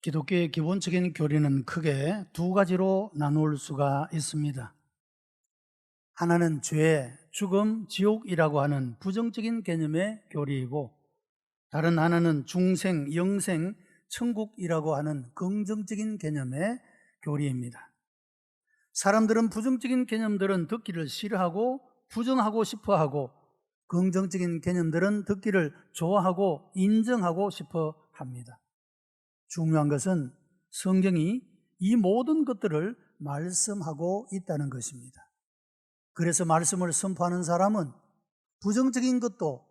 기독교의 기본적인 교리는 크게 두 가지로 나눌 수가 있습니다. 하나는 죄, 죽음, 지옥이라고 하는 부정적인 개념의 교리이고, 다른 하나는 중생, 영생, 천국이라고 하는 긍정적인 개념의 교리입니다. 사람들은 부정적인 개념들은 듣기를 싫어하고 부정하고 싶어하고, 긍정적인 개념들은 듣기를 좋아하고 인정하고 싶어 합니다. 중요한 것은 성경이 이 모든 것들을 말씀하고 있다는 것입니다. 그래서 말씀을 선포하는 사람은 부정적인 것도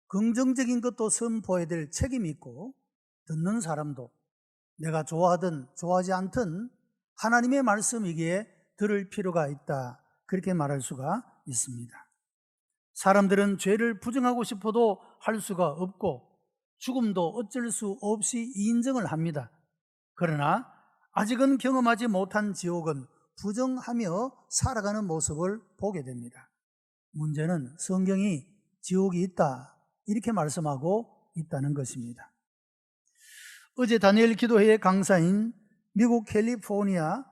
긍정적인 것도 선포해야 될 책임이 있고, 듣는 사람도 내가 좋아하든 좋아하지 않든 하나님의 말씀이기에 들을 필요가 있다, 그렇게 말할 수가 있습니다. 사람들은 죄를 부정하고 싶어도 할 수가 없고 죽음도 어쩔 수 없이 인정을 합니다. 그러나 아직은 경험하지 못한 지옥은 부정하며 살아가는 모습을 보게 됩니다. 문제는 성경이 지옥이 있다, 이렇게 말씀하고 있다는 것입니다. 어제 다니엘 기도회의 강사인 미국 캘리포니아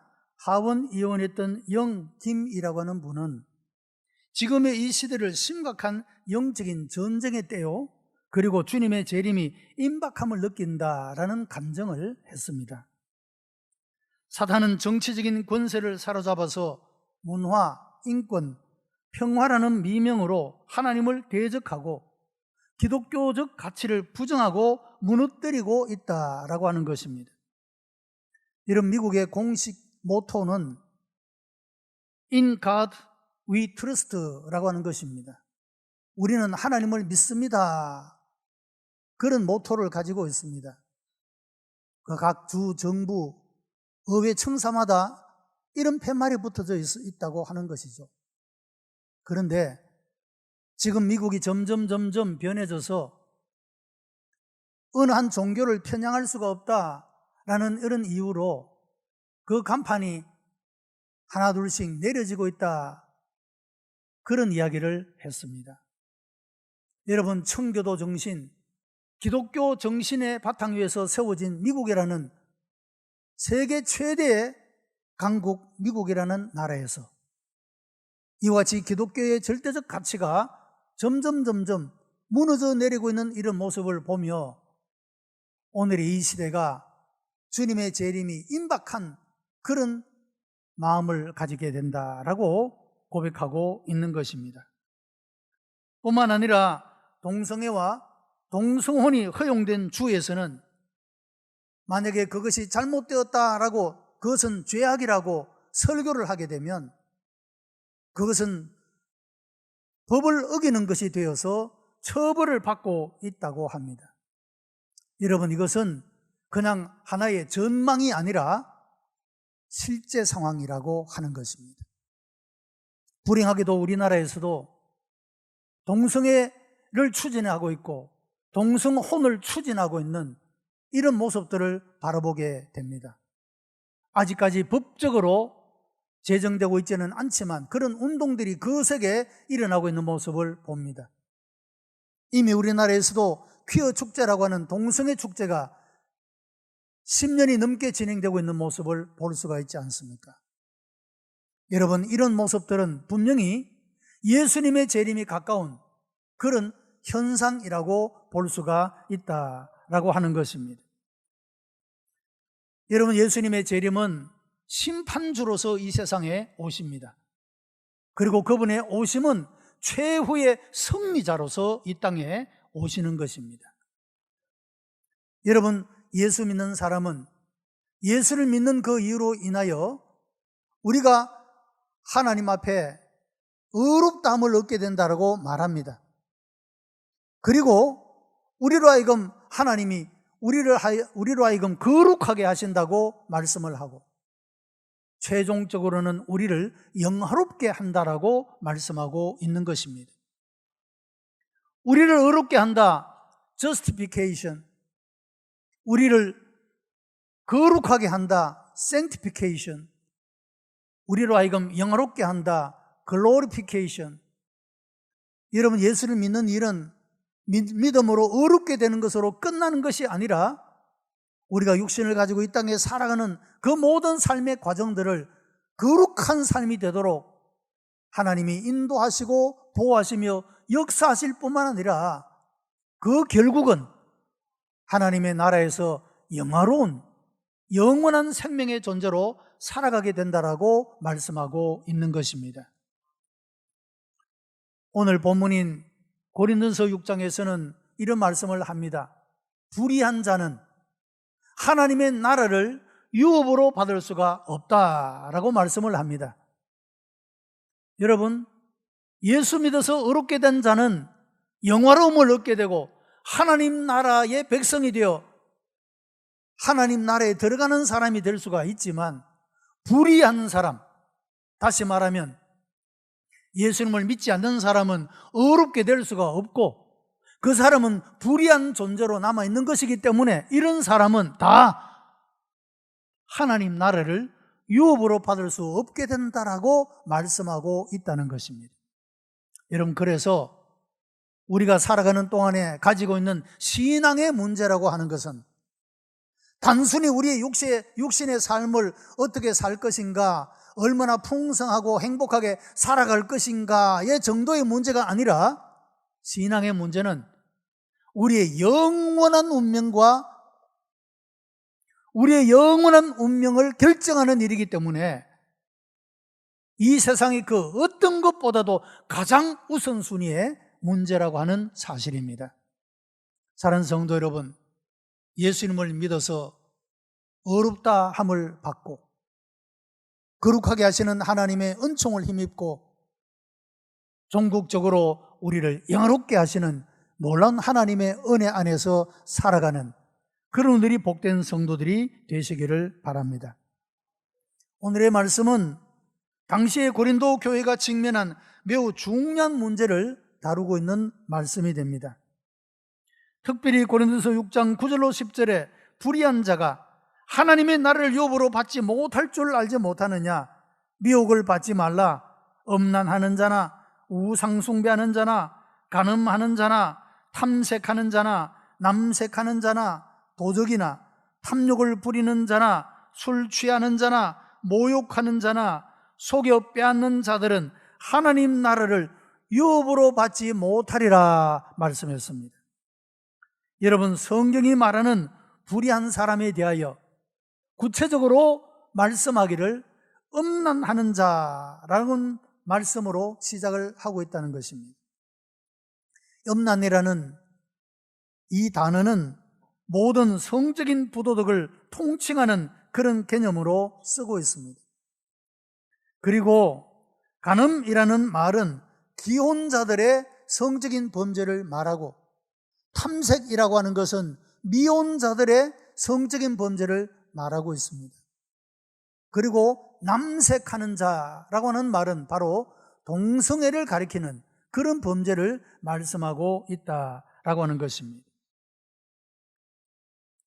하원 의원이었던 영김이라고 하는 분은 지금의 이 시대를 심각한 영적인 전쟁의 때요, 그리고 주님의 재림이 임박함을 느낀다라는 감정을 했습니다. 사탄은 정치적인 권세를 사로잡아서 문화, 인권, 평화라는 미명으로 하나님을 대적하고 기독교적 가치를 부정하고 무너뜨리고 있다라고 하는 것입니다. 이런 미국의 공식 모토는 In God We Trust라고 하는 것입니다. 우리는 하나님을 믿습니다, 그런 모토를 가지고 있습니다. 각 주, 정부, 의회 청사마다 이런 팻말이 붙어져 있다고 하는 것이죠. 그런데 지금 미국이 점점 변해져서 어느 한 종교를 편향할 수가 없다라는 이런 이유로 그 간판이 하나 둘씩 내려지고 있다, 그런 이야기를 했습니다. 여러분, 청교도 정신, 기독교 정신의 바탕 위에서 세워진 미국이라는 세계 최대의 강국 미국이라는 나라에서 이와 같이 기독교의 절대적 가치가 점점 무너져 내리고 있는 이런 모습을 보며 오늘의 이 시대가 주님의 재림이 임박한 그런 마음을 가지게 된다라고 고백하고 있는 것입니다. 뿐만 아니라 동성애와 동성혼이 허용된 주에서는 만약에 그것이 잘못되었다라고, 그것은 죄악이라고 설교를 하게 되면 그것은 법을 어기는 것이 되어서 처벌을 받고 있다고 합니다. 여러분, 이것은 그냥 하나의 전망이 아니라 실제 상황이라고 하는 것입니다. 불행하게도 우리나라에서도 동성애를 추진하고 있고 동성혼을 추진하고 있는 이런 모습들을 바라보게 됩니다. 아직까지 법적으로 제정되고 있지는 않지만 그런 운동들이 거세게 일어나고 있는 모습을 봅니다. 이미 우리나라에서도 퀴어 축제라고 하는 동성애 축제가 10년이 넘게 진행되고 있는 모습을 볼 수가 있지 않습니까? 여러분, 이런 모습들은 분명히 예수님의 재림이 가까운 그런 현상이라고 볼 수가 있다라고 하는 것입니다. 여러분, 예수님의 재림은 심판주로서 이 세상에 오십니다. 그리고 그분의 오심은 최후의 승리자로서 이 땅에 오시는 것입니다. 여러분, 예수 믿는 사람은 예수를 믿는 그 이유로 인하여 우리가 하나님 앞에 의롭다함을 얻게 된다라고 말합니다. 그리고 우리로 하여금 하나님이 우리로 하여금 거룩하게 하신다고 말씀을 하고, 최종적으로는 우리를 영화롭게 한다라고 말씀하고 있는 것입니다. 우리를 의롭게 한다, justification. 우리를 거룩하게 한다, sanctification. 우리로 하여금 영화롭게 한다, glorification. 여러분, 예수를 믿는 일은 믿음으로 의롭게 되는 것으로 끝나는 것이 아니라 우리가 육신을 가지고 이 땅에 살아가는 그 모든 삶의 과정들을 거룩한 삶이 되도록 하나님이 인도하시고 보호하시며 역사하실 뿐만 아니라 그 결국은 하나님의 나라에서 영화로운 영원한 생명의 존재로 살아가게 된다라고 말씀하고 있는 것입니다. 오늘 본문인 고린도서 6장에서는 이런 말씀을 합니다. 불의한 자는 하나님의 나라를 유업으로 받을 수가 없다라고 말씀을 합니다. 여러분, 예수 믿어서 의롭게 된 자는 영화로움을 얻게 되고 하나님 나라의 백성이 되어 하나님 나라에 들어가는 사람이 될 수가 있지만, 불의한 사람, 다시 말하면 예수님을 믿지 않는 사람은 의롭게 될 수가 없고 그 사람은 불의한 존재로 남아있는 것이기 때문에 이런 사람은 다 하나님 나라를 유업으로 받을 수 없게 된다라고 말씀하고 있다는 것입니다. 여러분, 그래서 우리가 살아가는 동안에 가지고 있는 신앙의 문제라고 하는 것은 단순히 우리의 육신의 삶을 어떻게 살 것인가, 얼마나 풍성하고 행복하게 살아갈 것인가의 정도의 문제가 아니라 신앙의 문제는 우리의 영원한 운명을 결정하는 일이기 때문에 이 세상의 그 어떤 것보다도 가장 우선순위의 문제라고 하는 사실입니다. 사랑하는 성도 여러분, 예수님을 믿어서 의롭다 함을 받고 거룩하게 하시는 하나님의 은총을 힘입고 종국적으로 우리를 영화롭게 하시는 놀라운 하나님의 은혜 안에서 살아가는 그런 우리들이 복된 성도들이 되시기를 바랍니다. 오늘의 말씀은 당시의 고린도 교회가 직면한 매우 중요한 문제를 다루고 있는 말씀이 됩니다. 특별히 고린도서 6장 9절로 10절에 불의한 자가 하나님의 나라를 유업으로 받지 못할 줄 알지 못하느냐, 미혹을 받지 말라, 음란하는 자나 우상숭배하는 자나 간음하는 자나 탐색하는 자나 남색하는 자나 도적이나 탐욕을 부리는 자나 술 취하는 자나 모욕하는 자나 속여 빼앗는 자들은 하나님 나라를 유업으로 받지 못하리라 말씀했습니다. 여러분, 성경이 말하는 불의한 사람에 대하여 구체적으로 말씀하기를 음란하는 자라는 말씀으로 시작을 하고 있다는 것입니다. 음란이라는 이 단어는 모든 성적인 부도덕을 통칭하는 그런 개념으로 쓰고 있습니다. 그리고 간음이라는 말은 기혼자들의 성적인 범죄를 말하고, 탐색이라고 하는 것은 미혼자들의 성적인 범죄를 말하고 있습니다. 그리고 남색하는 자라고 하는 말은 바로 동성애를 가리키는 그런 범죄를 말씀하고 있다라고 하는 것입니다.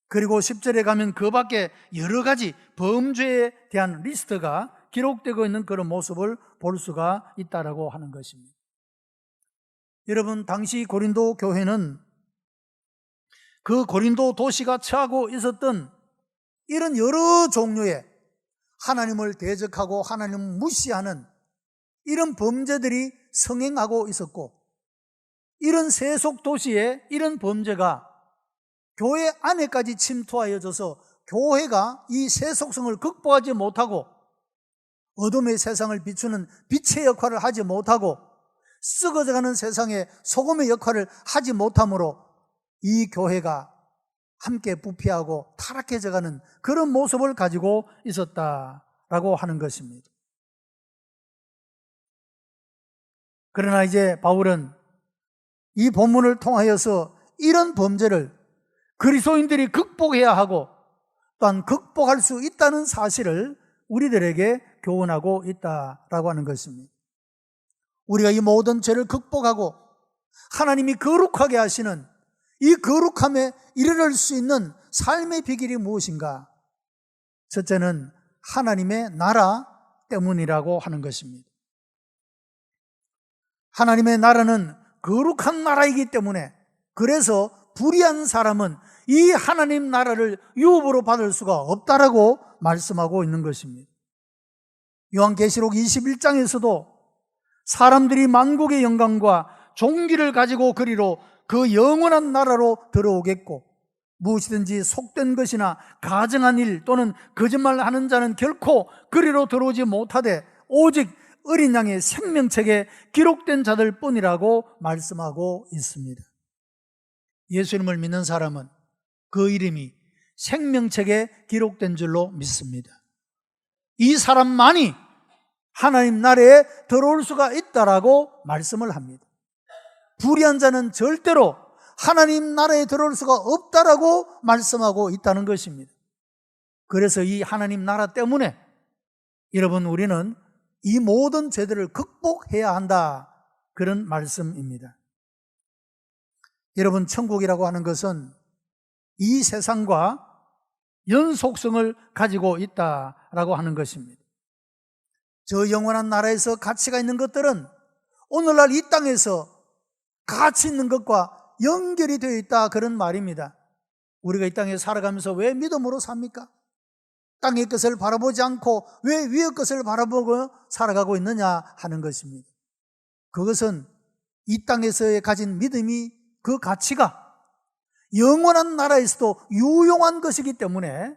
그리고 10절에 가면 그 밖에 여러 가지 범죄에 대한 리스트가 기록되고 있는 그런 모습을 볼 수가 있다라고 하는 것입니다. 여러분, 당시 고린도 교회는 그 고린도 도시가 처하고 있었던 이런 여러 종류의 하나님을 대적하고 하나님을 무시하는 이런 범죄들이 성행하고 있었고, 이런 세속 도시에 이런 범죄가 교회 안에까지 침투하여져서 교회가 이 세속성을 극복하지 못하고 어둠의 세상을 비추는 빛의 역할을 하지 못하고 썩어져가는 세상에 소금의 역할을 하지 못함으로 이 교회가 함께 부패하고 타락해져가는 그런 모습을 가지고 있었다라고 하는 것입니다. 그러나 이제 바울은 이 본문을 통하여서 이런 범죄를 그리스도인들이 극복해야 하고 또한 극복할 수 있다는 사실을 우리들에게 교훈하고 있다라고 하는 것입니다. 우리가 이 모든 죄를 극복하고 하나님이 거룩하게 하시는 이 거룩함에 이르를 수 있는 삶의 비결이 무엇인가? 첫째는 하나님의 나라 때문이라고 하는 것입니다. 하나님의 나라는 거룩한 나라이기 때문에, 그래서 불의한 사람은 이 하나님 나라를 유업으로 받을 수가 없다라고 말씀하고 있는 것입니다. 요한계시록 21장에서도 사람들이 만국의 영광과 종기를 가지고 그리로 그 영원한 나라로 들어오겠고, 무엇이든지 속된 것이나 가증한 일 또는 거짓말하는 자는 결코 그리로 들어오지 못하되 오직 어린 양의 생명책에 기록된 자들 뿐이라고 말씀하고 있습니다. 예수님을 믿는 사람은 그 이름이 생명책에 기록된 줄로 믿습니다. 이 사람만이 하나님 나라에 들어올 수가 있다라고 말씀을 합니다. 불의한 자는 절대로 하나님 나라에 들어올 수가 없다라고 말씀하고 있다는 것입니다. 그래서 이 하나님 나라 때문에 여러분, 우리는 이 모든 죄들을 극복해야 한다, 그런 말씀입니다. 여러분, 천국이라고 하는 것은 이 세상과 연속성을 가지고 있다라고 하는 것입니다. 저 영원한 나라에서 가치가 있는 것들은 오늘날 이 땅에서 가치 있는 것과 연결이 되어 있다, 그런 말입니다. 우리가 이 땅에 살아가면서 왜 믿음으로 삽니까? 땅의 것을 바라보지 않고 왜 위의 것을 바라보고 살아가고 있느냐 하는 것입니다. 그것은 이 땅에서의 가진 믿음이, 그 가치가 영원한 나라에서도 유용한 것이기 때문에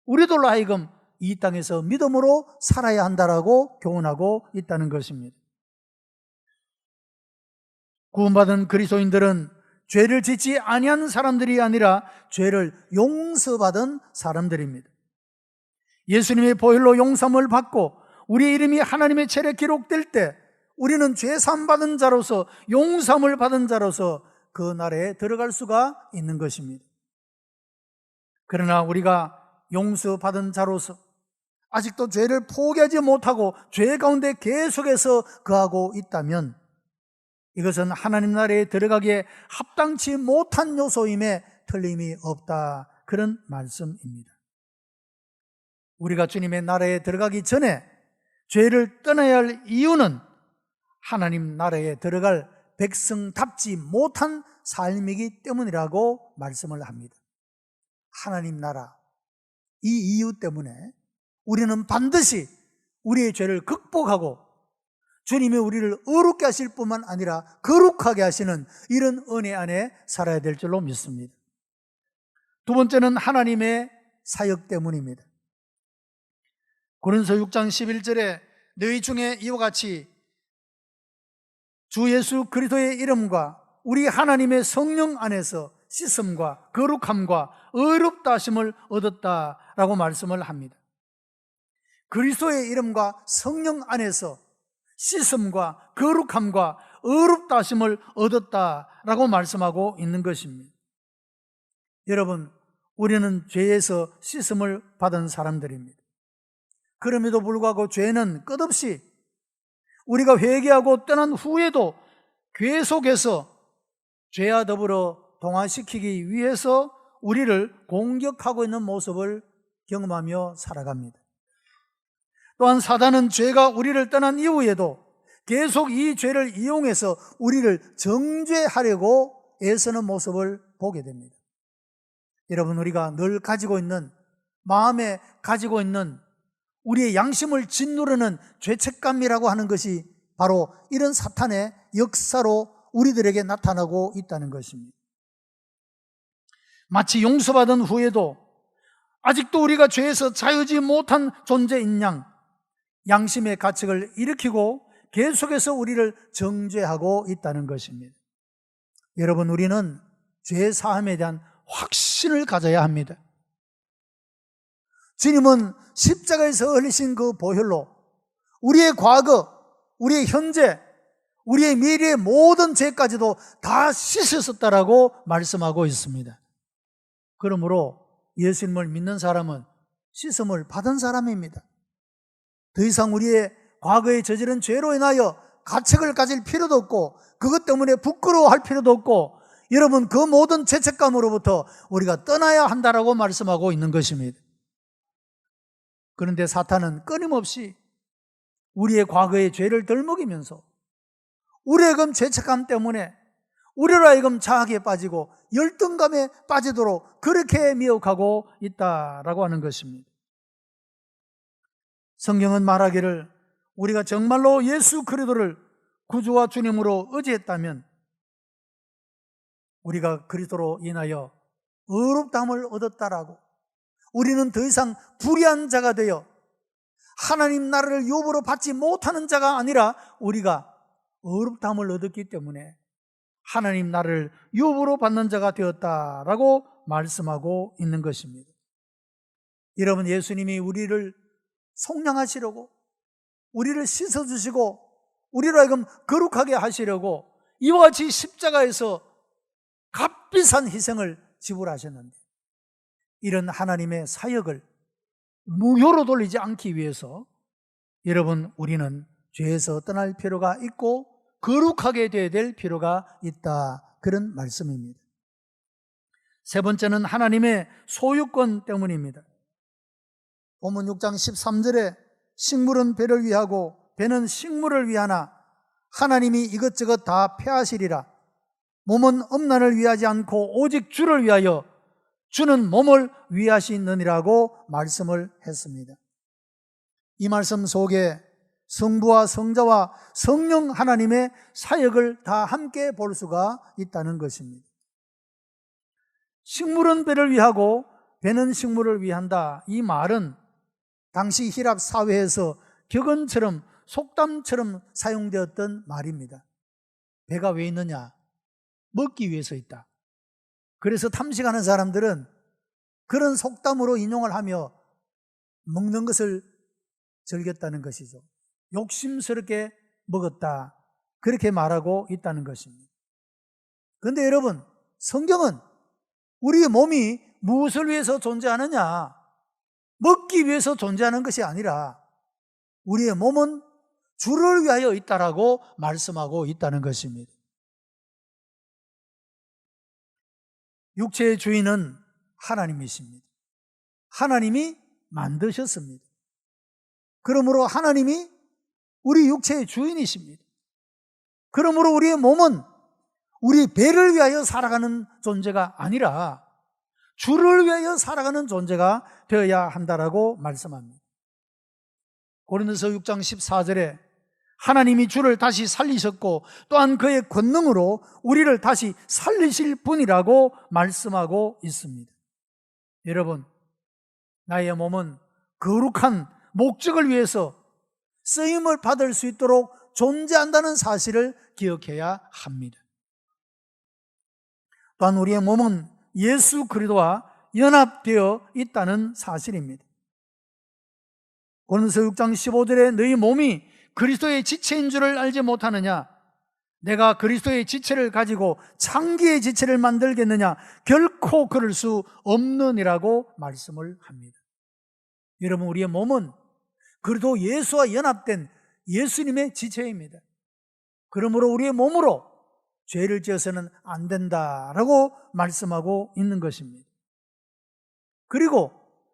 우리들로 하여금 이 땅에서 믿음으로 살아야 한다라고 교훈하고 있다는 것입니다. 구원받은 그리스도인들은 죄를 짓지 아니한 사람들이 아니라 죄를 용서받은 사람들입니다. 예수님의 보혈로 용서함을 받고 우리의 이름이 하나님의 책에 기록될 때 우리는 죄 사함 받은 자로서, 용서함을 받은 자로서 그 나라에 들어갈 수가 있는 것입니다. 그러나 우리가 용서받은 자로서 아직도 죄를 포기하지 못하고 죄 가운데 계속해서 거하고 있다면 이것은 하나님 나라에 들어가기에 합당치 못한 요소임에 틀림이 없다, 그런 말씀입니다. 우리가 주님의 나라에 들어가기 전에 죄를 떠나야 할 이유는 하나님 나라에 들어갈 백성답지 못한 삶이기 때문이라고 말씀을 합니다. 하나님 나라, 이 이유 때문에 우리는 반드시 우리의 죄를 극복하고 주님이 우리를 의롭게 하실 뿐만 아니라 거룩하게 하시는 이런 은혜 안에 살아야 될 줄로 믿습니다. 두 번째는 하나님의 사역 때문입니다. 고린도서 6장 11절에 너희 중에 이와 같이 주 예수 그리스도의 이름과 우리 하나님의 성령 안에서 씻음과 거룩함과 의롭다 하심을 얻었다라고 말씀을 합니다. 그리스도의 이름과 성령 안에서 씻음과 거룩함과 의롭다 하심을 얻었다라고 말씀하고 있는 것입니다. 여러분, 우리는 죄에서 씻음을 받은 사람들입니다. 그럼에도 불구하고 죄는 끝없이 우리가 회개하고 떠난 후에도 계속해서 죄와 더불어 동화시키기 위해서 우리를 공격하고 있는 모습을 경험하며 살아갑니다. 또한 사단은 죄가 우리를 떠난 이후에도 계속 이 죄를 이용해서 우리를 정죄하려고 애쓰는 모습을 보게 됩니다. 여러분, 우리가 늘 가지고 있는, 마음에 가지고 있는 우리의 양심을 짓누르는 죄책감이라고 하는 것이 바로 이런 사탄의 역사로 우리들에게 나타나고 있다는 것입니다. 마치 용서받은 후에도 아직도 우리가 죄에서 자유지 못한 존재인 양, 양심의 가책을 일으키고 계속해서 우리를 정죄하고 있다는 것입니다. 여러분, 우리는 죄 사함에 대한 확신을 가져야 합니다. 주님은 십자가에서 흘리신 그 보혈로 우리의 과거, 우리의 현재, 우리의 미래의 모든 죄까지도 다 씻으셨다라고 말씀하고 있습니다. 그러므로 예수님을 믿는 사람은 씻음을 받은 사람입니다. 더 이상 우리의 과거에 저지른 죄로 인하여 가책을 가질 필요도 없고 그것 때문에 부끄러워할 필요도 없고, 여러분, 그 모든 죄책감으로부터 우리가 떠나야 한다라고 말씀하고 있는 것입니다. 그런데 사탄은 끊임없이 우리의 과거의 죄를 덜먹이면서 우리의 그 죄책감 때문에 우리로 하여금 자학에 빠지고 열등감에 빠지도록 그렇게 미혹하고 있다라고 하는 것입니다. 성경은 말하기를 우리가 정말로 예수 그리스도를 구주와 주님으로 의지했다면 우리가 그리스도로 인하여 의롭다함을 얻었다라고, 우리는 더 이상 불의한 자가 되어 하나님 나라를 유업으로 받지 못하는 자가 아니라 우리가 의롭다함을 얻었기 때문에 하나님 나라를 유업으로 받는 자가 되었다라고 말씀하고 있는 것입니다. 여러분, 예수님이 우리를 속량하시려고, 우리를 씻어주시고 우리로 하여금 거룩하게 하시려고 이와 같이 십자가에서 값비싼 희생을 지불하셨는데, 이런 하나님의 사역을 무효로 돌리지 않기 위해서 여러분, 우리는 죄에서 떠날 필요가 있고 거룩하게 되어야 될 필요가 있다, 그런 말씀입니다. 세 번째는 하나님의 소유권 때문입니다. 본문 6장 13절에 식물은 배를 위하고 배는 식물을 위하나 하나님이 이것저것 다 폐하시리라. 몸은 음란을 위하지 않고 오직 주를 위하여 주는 몸을 위하시느니라고 말씀을 했습니다. 이 말씀 속에 성부와 성자와 성령 하나님의 사역을 다 함께 볼 수가 있다는 것입니다. 식물은 배를 위하고 배는 식물을 위한다. 이 말은 당시 히랍 사회에서 격언처럼 속담처럼 사용되었던 말입니다. 배가 왜 있느냐? 먹기 위해서 있다. 그래서 탐식하는 사람들은 그런 속담으로 인용을 하며 먹는 것을 즐겼다는 것이죠. 욕심스럽게 먹었다, 그렇게 말하고 있다는 것입니다. 그런데 여러분, 성경은 우리의 몸이 무엇을 위해서 존재하느냐? 먹기 위해서 존재하는 것이 아니라 우리의 몸은 주를 위하여 있다라고 말씀하고 있다는 것입니다. 육체의 주인은 하나님이십니다. 하나님이 만드셨습니다. 그러므로 하나님이 우리 육체의 주인이십니다. 그러므로 우리의 몸은 우리 배를 위하여 살아가는 존재가 아니라 주를 위하여 살아가는 존재가 되어야 한다라고 말씀합니다. 고린도서 6장 14절에 하나님이 주를 다시 살리셨고 또한 그의 권능으로 우리를 다시 살리실 분이라고 말씀하고 있습니다. 여러분, 나의 몸은 거룩한 목적을 위해서 쓰임을 받을 수 있도록 존재한다는 사실을 기억해야 합니다. 또한 우리의 몸은 예수 그리스도와 연합되어 있다는 사실입니다. 고린도서 6장 15절에 너희 몸이 그리스도의 지체인 줄을 알지 못하느냐? 내가 그리스도의 지체를 가지고 창기의 지체를 만들겠느냐? 결코 그럴 수 없느니라고 말씀을 합니다. 여러분, 우리의 몸은 그리스도 예수와 연합된 예수님의 지체입니다. 그러므로 우리의 몸으로 죄를 지어서는 안 된다라고 말씀하고 있는 것입니다. 그리고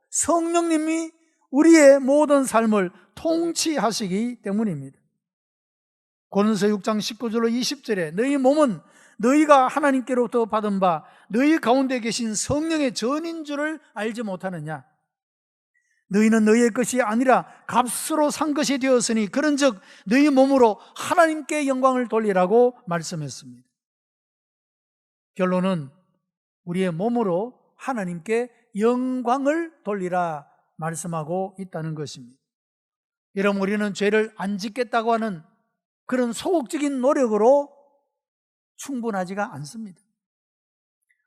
성령님이 우리의 모든 삶을 통치하시기 때문입니다. 고린도서 6장 19절로 20절에 너희 몸은 너희가 하나님께로부터 받은 바 너희 가운데 계신 성령의 전인 줄을 알지 못하느냐? 너희는 너희의 것이 아니라 값으로 산 것이 되었으니 그런즉 너희 몸으로 하나님께 영광을 돌리라고 말씀했습니다. 결론은 우리의 몸으로 하나님께 영광을 돌리라 말씀하고 있다는 것입니다. 여러분, 우리는 죄를 안 짓겠다고 하는 그런 소극적인 노력으로 충분하지가 않습니다.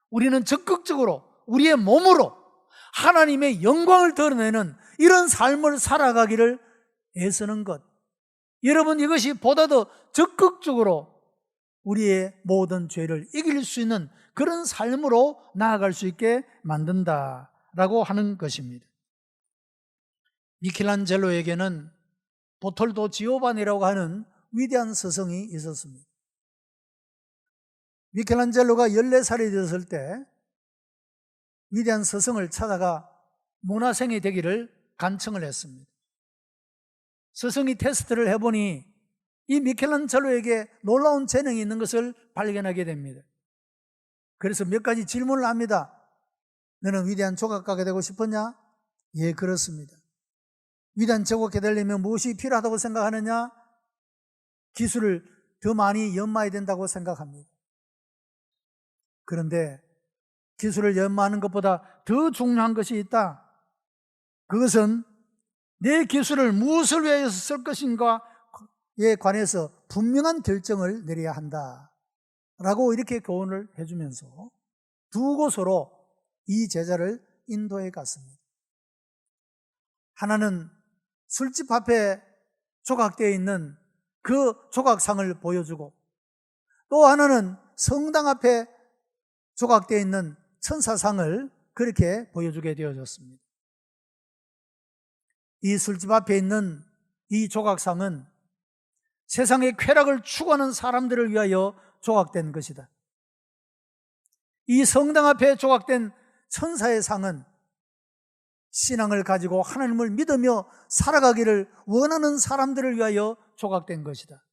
우리는 적극적으로 우리의 몸으로 하나님의 영광을 드러내는 이런 삶을 살아가기를 애쓰는 것, 여러분, 이것이 보다 더 적극적으로 우리의 모든 죄를 이길 수 있는 그런 삶으로 나아갈 수 있게 만든다라고 하는 것입니다. 미켈란젤로에게는 보톨도 지오바니라고 하는 위대한 스승이 있었습니다. 미켈란젤로가 14살이 되었을 때 위대한 스승을 찾아가 문화생이 되기를 간청을 했습니다. 스승이 테스트를 해보니 이 미켈란젤로에게 놀라운 재능이 있는 것을 발견하게 됩니다. 그래서 몇 가지 질문을 합니다. 너는 위대한 조각가가 되고 싶었냐? 예, 그렇습니다. 위대한 조각가가 되려면 무엇이 필요하다고 생각하느냐? 기술을 더 많이 연마해야 된다고 생각합니다. 그런데 기술을 연마하는 것보다 더 중요한 것이 있다. 그것은 내 기술을 무엇을 위해서 쓸 것인가에 관해서 분명한 결정을 내려야 한다 라고 이렇게 교훈을 해주면서 두 곳으로 이 제자를 인도해 갔습니다. 하나는 술집 앞에 조각되어 있는 그 조각상을 보여주고, 또 하나는 성당 앞에 조각되어 있는 천사상을 그렇게 보여주게 되어졌습니다. 이 술집 앞에 있는 이 조각상은 세상의 쾌락을 추구하는 사람들을 위하여 조각된 것이다. 이 성당 앞에 조각된 천사의 상은 신앙을 가지고 하나님을 믿으며 살아가기를 원하는 사람들을 위하여 조각된 것이다.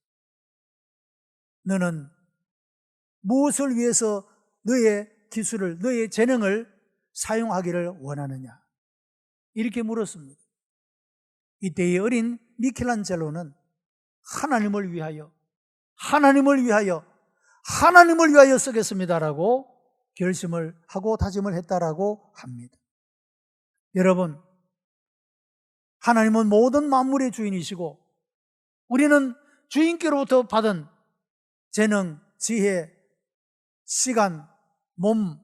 너는 무엇을 위해서 너의 기술을, 너의 재능을 사용하기를 원하느냐? 이렇게 물었습니다. 이때의 어린 미켈란젤로는 하나님을 위하여 쓰겠습니다라고 결심을 하고 다짐을 했다라고 합니다. 여러분, 하나님은 모든 만물의 주인이시고 우리는 주인께로부터 받은 재능, 지혜, 시간, 몸,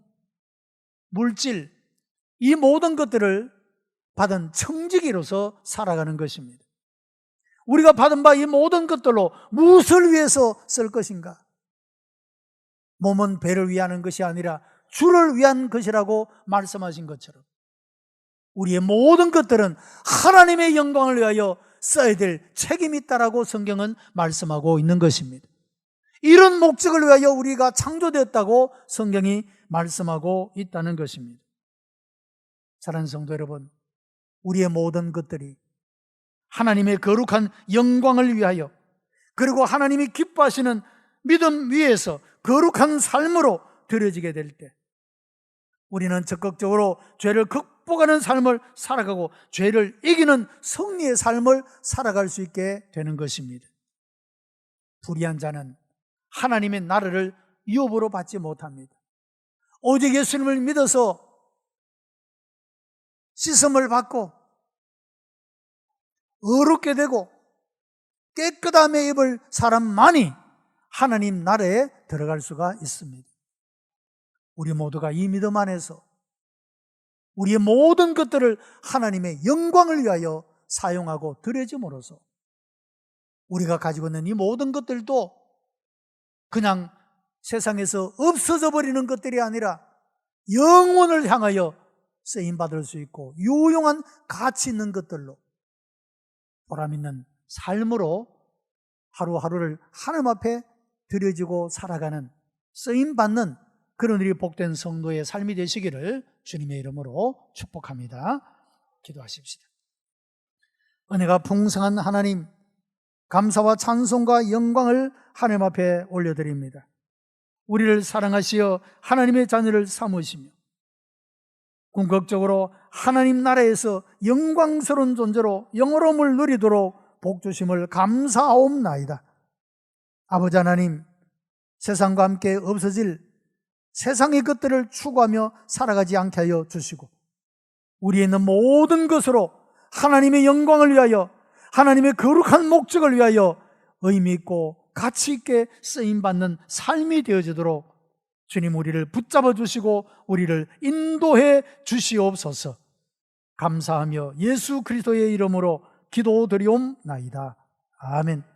물질, 이 모든 것들을 받은 청지기로서 살아가는 것입니다. 우리가 받은 바 이 모든 것들로 무엇을 위해서 쓸 것인가? 몸은 배를 위하는 것이 아니라 주를 위한 것이라고 말씀하신 것처럼 우리의 모든 것들은 하나님의 영광을 위하여 써야 될 책임이 있다라고 성경은 말씀하고 있는 것입니다. 이런 목적을 위하여 우리가 창조되었다고 성경이 말씀하고 있다는 것입니다. 사랑하는 성도 여러분, 우리의 모든 것들이 하나님의 거룩한 영광을 위하여, 그리고 하나님이 기뻐하시는 믿음 위에서 거룩한 삶으로 드려지게 될 때 우리는 적극적으로 죄를 극복하는 삶을 살아가고 죄를 이기는 승리의 삶을 살아갈 수 있게 되는 것입니다. 불의한 자는 하나님의 나라를 유업으로 받지 못합니다. 오직 예수님을 믿어서 씻음을 받고 의롭게 되고 깨끗함에 입을 사람만이 하나님 나라에 들어갈 수가 있습니다. 우리 모두가 이 믿음 안에서 우리의 모든 것들을 하나님의 영광을 위하여 사용하고 드려짐으로써 우리가 가지고 있는 이 모든 것들도 그냥 세상에서 없어져 버리는 것들이 아니라 영혼을 향하여 쓰임받을 수 있고 유용한 가치 있는 것들로 보람 있는 삶으로 하루하루를 하나님 앞에 드려지고 살아가는 쓰임받는 그런 일이 복된 성도의 삶이 되시기를 주님의 이름으로 축복합니다. 기도하십시다. 은혜가 풍성한 하나님, 감사와 찬송과 영광을 하나님 앞에 올려드립니다. 우리를 사랑하시어 하나님의 자녀를 삼으시며 궁극적으로 하나님 나라에서 영광스러운 존재로 영원함을 누리도록 복주심을 감사하옵나이다. 아버지 하나님, 세상과 함께 없어질 세상의 것들을 추구하며 살아가지 않게 하여 주시고 우리에 있는 모든 것으로 하나님의 영광을 위하여 하나님의 거룩한 목적을 위하여 의미 있고 가치 있게 쓰임받는 삶이 되어지도록 주님 우리를 붙잡아 주시고 우리를 인도해 주시옵소서. 감사하며 예수 그리스도의 이름으로 기도드리옵나이다. 아멘.